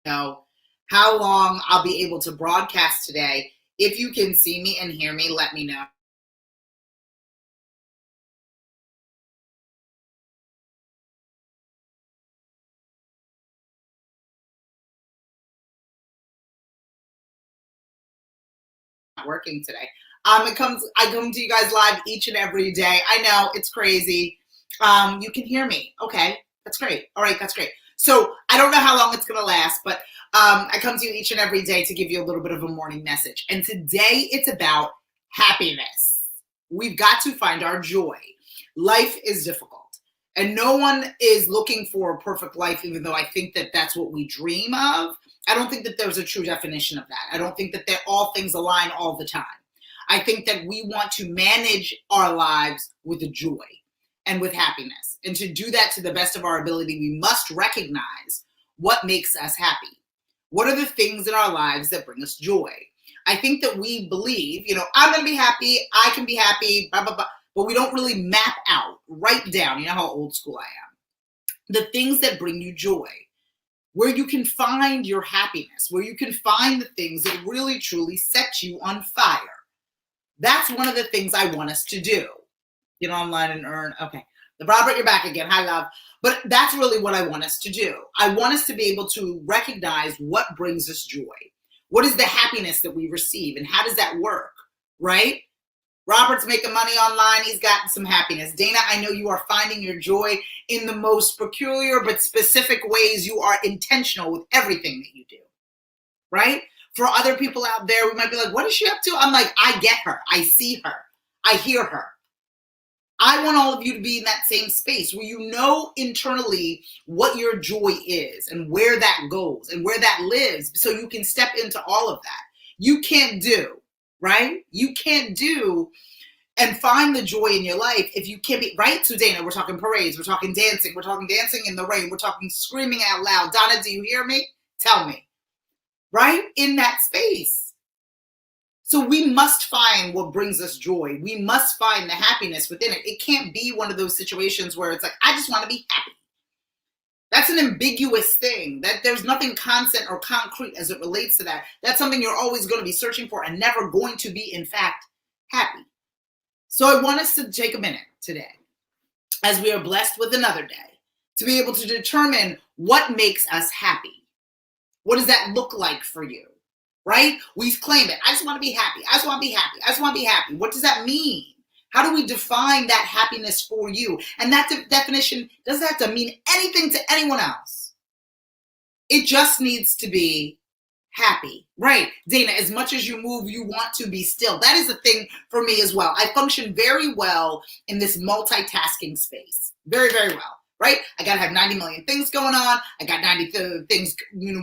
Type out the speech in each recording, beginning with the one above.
know how long I'll be able to broadcast today. If you can see me and hear me, let me know. Not working today. I come to you guys live each and every day. I know it's crazy. You can hear me. Okay, that's great. All right, that's great. So I don't know how long it's gonna last, but I come to you each and every day to give you a little bit of a morning message. And today it's about happiness. We've got to find our joy. Life is difficult, and no one is looking for a perfect life, even though I think that that's what we dream of. I don't think that there's a true definition of that. I don't think that all things align all the time. I think that we want to manage our lives with joy and with happiness. And to do that to the best of our ability, we must recognize what makes us happy. What are the things in our lives that bring us joy? I think that we believe, I'm going to be happy, I can be happy, blah, blah, blah, but we don't really map out, write down, you know how old school I am, the things that bring you joy, where you can find your happiness, where you can find the things that really, truly set you on fire. That's one of the things I want us to do. Get online and earn. Okay. Robert, you're back again. Hi, love. But that's really what I want us to do. I want us to be able to recognize what brings us joy. What is the happiness that we receive, and how does that work, right? Robert's making money online. He's gotten some happiness. Dana, I know you are finding your joy in the most peculiar but specific ways. You are intentional with everything that you do, right? For other people out there, we might be like, what is she up to? I'm like, I get her. I see her. I hear her. I want all of you to be in that same space where you know internally what your joy is and where that goes and where that lives, so you can step into all of that. You can't do, right? You can't do and find the joy in your life if you can't be, right? So Dana, we're talking parades, we're talking dancing in the rain, we're talking screaming out loud. Donna, do you hear me? Tell me, right? In that space. So we must find what brings us joy. We must find the happiness within it. It can't be one of those situations where it's like, I just want to be happy. That's an ambiguous thing. That there's nothing constant or concrete as it relates to that. That's something you're always going to be searching for and never going to be, in fact, happy. So I want us to take a minute today, as we are blessed with another day, to be able to determine what makes us happy. What does that look like for you? Right? We claim it. I just want to be happy. I just want to be happy. I just want to be happy. What does that mean? How do we define that happiness for you? And that definition doesn't have to mean anything to anyone else. It just needs to be happy. Right? Dana, as much as you move, you want to be still. That is a thing for me as well. I function very well in this multitasking space. Very, very well. Right? I got to have 90 million things going on. I got 90 things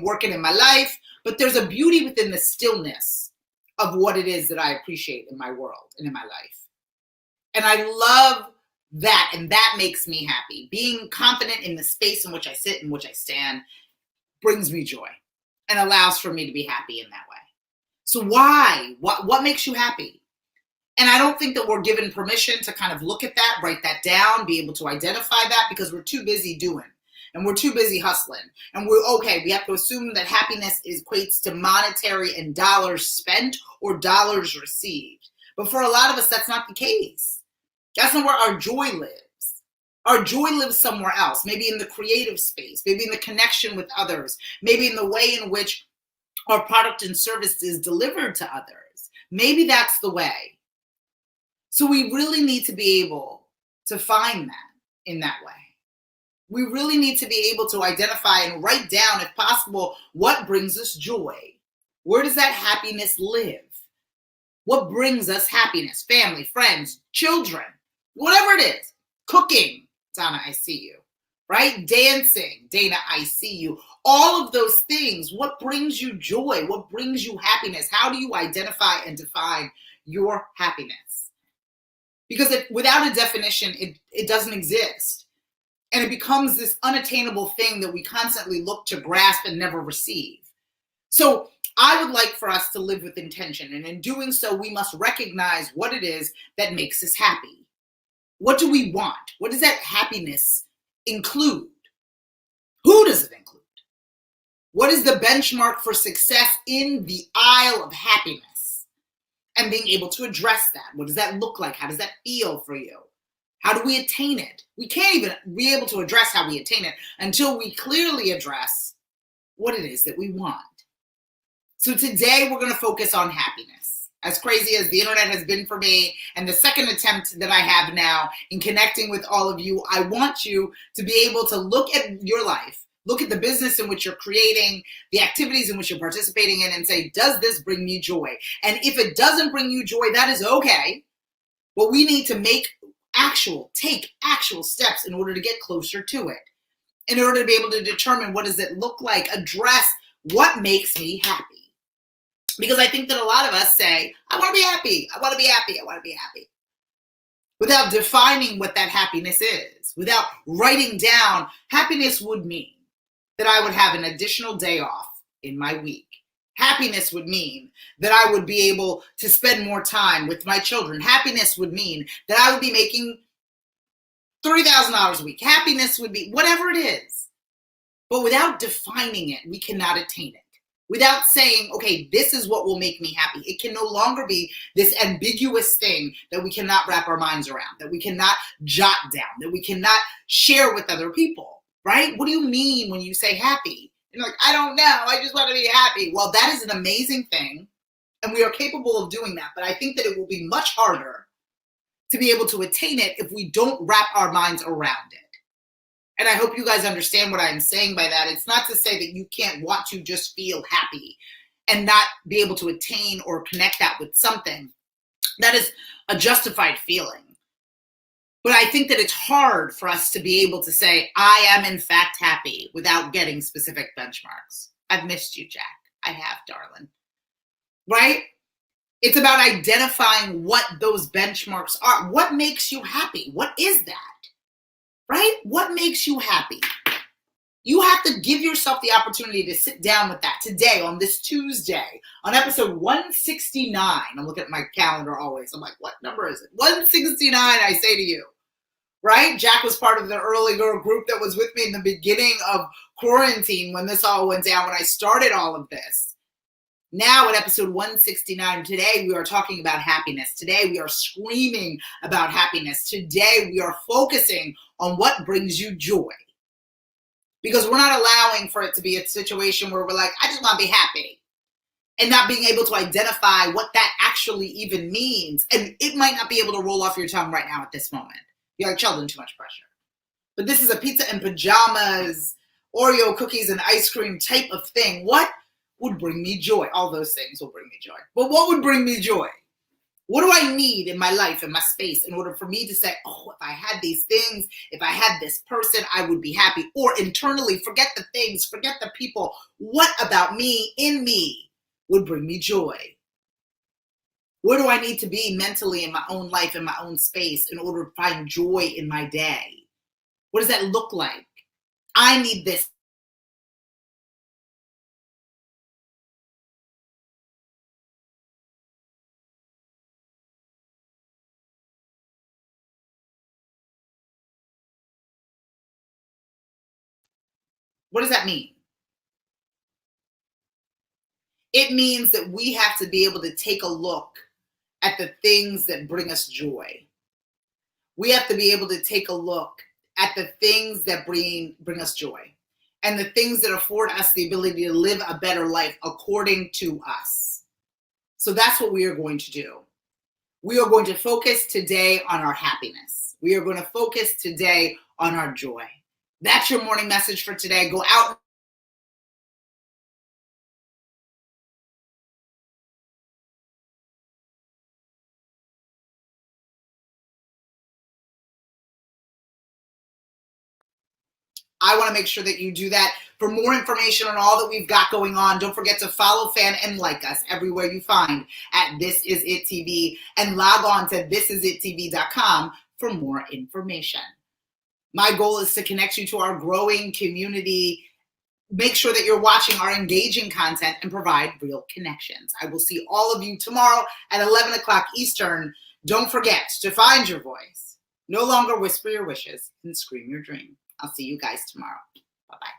working in my life. But there's a beauty within the stillness of what it is that I appreciate in my world and in my life. And I love that. And that makes me happy. Being confident in the space in which I sit, in which I stand, brings me joy and allows for me to be happy in that way. So why? What makes you happy? And I don't think that we're given permission to kind of look at that, write that down, be able to identify that, because we're too busy doing. And we're too busy hustling. And we have to assume that happiness equates to monetary and dollars spent or dollars received. But for a lot of us, that's not the case. That's not where our joy lives. Our joy lives somewhere else, maybe in the creative space, maybe in the connection with others, maybe in the way in which our product and service is delivered to others. Maybe that's the way. So we really need to be able to find that in that way. We really need to be able to identify and write down, if possible, what brings us joy. Where does that happiness live? What brings us happiness? Family, friends, children, whatever it is. Cooking, Donna, I see you. Right? Dancing, Dana, I see you. All of those things. What brings you joy? What brings you happiness? How do you identify and define your happiness? Because without a definition, it doesn't exist. And it becomes this unattainable thing that we constantly look to grasp and never receive. So I would like for us to live with intention. And in doing so, we must recognize what it is that makes us happy. What do we want? What does that happiness include? Who does it include? What is the benchmark for success in the aisle of happiness? And being able to address that. What does that look like? How does that feel for you? How do we attain it? We can't even be able to address how we attain it until we clearly address what it is that we want. So today we're going to focus on happiness. As crazy as the internet has been for me, and the second attempt that I have now in connecting with all of you, I want you to be able to look at your life, look at the business in which you're creating, the activities in which you're participating in, and say, does this bring me joy? And if it doesn't bring you joy, that is okay. But we need to take actual steps in order to get closer to it, in order to be able to determine what does it look like, address what makes me happy. Because I think that a lot of us say, I want to be happy, I want to be happy, I want to be happy, without defining what that happiness is, without writing down. Happiness would mean that I would have an additional day off in my week. Happiness would mean that I would be able to spend more time with my children. Happiness would mean that I would be making $30,000 a week. Happiness would be whatever it is. But without defining it, we cannot attain it. Without saying, okay, this is what will make me happy. It can no longer be this ambiguous thing that we cannot wrap our minds around, that we cannot jot down, that we cannot share with other people, right? What do you mean when you say happy? You're like, I don't know, I just want to be happy. Well, that is an amazing thing, and we are capable of doing that, but I think that it will be much harder to be able to attain it if we don't wrap our minds around it. And I hope you guys understand what I'm saying by that. It's not to say that you can't want to just feel happy and not be able to attain or connect that with something. That is a justified feeling. But I think that it's hard for us to be able to say, I am in fact happy without getting specific benchmarks. I've missed you, Jack. I have, darling. Right? It's about identifying what those benchmarks are. What makes you happy? What is that? Right? What makes you happy? You have to give yourself the opportunity to sit down with that today on this Tuesday on episode 169. I'm looking at my calendar always. I'm like, what number is it? 169, I say to you. Right? Jack was part of the early girl group that was with me in the beginning of quarantine when this all went down, when I started all of this. Now at episode 169, today we are talking about happiness. Today we are screaming about happiness. Today we are focusing on what brings you joy. Because we're not allowing for it to be a situation where we're like, I just want to be happy. And not being able to identify what that actually even means. And it might not be able to roll off your tongue right now at this moment. You're like, Sheldon, too much pressure. But this is a pizza and pajamas, Oreo cookies and ice cream type of thing. What would bring me joy? All those things will bring me joy. But what would bring me joy? What do I need in my life, in my space, in order for me to say, oh, if I had these things, if I had this person, I would be happy? Or internally, forget the things, forget the people. What about me, in me, would bring me joy? Where do I need to be mentally in my own life, in my own space, in order to find joy in my day? What does that look like? I need this. What does that mean? It means that we have to be able to take a look at the things that bring us joy. We have to be able to take a look at the things that bring us joy and the things that afford us the ability to live a better life according to us. So that's what we are going to do. We are going to focus today on our happiness. We are going to focus today on our joy. That's your morning message for today. Go out. I want to make sure that you do that. For more information on all that we've got going on, don't forget to follow, fan, and like us everywhere you find at This Is It TV, and log on to thisisItTV.com for more information. My goal is to connect you to our growing community. Make sure that you're watching our engaging content and provide real connections. I will see all of you tomorrow at 11 o'clock Eastern. Don't forget to find your voice. No longer whisper your wishes and scream your dream. I'll see you guys tomorrow. Bye-bye.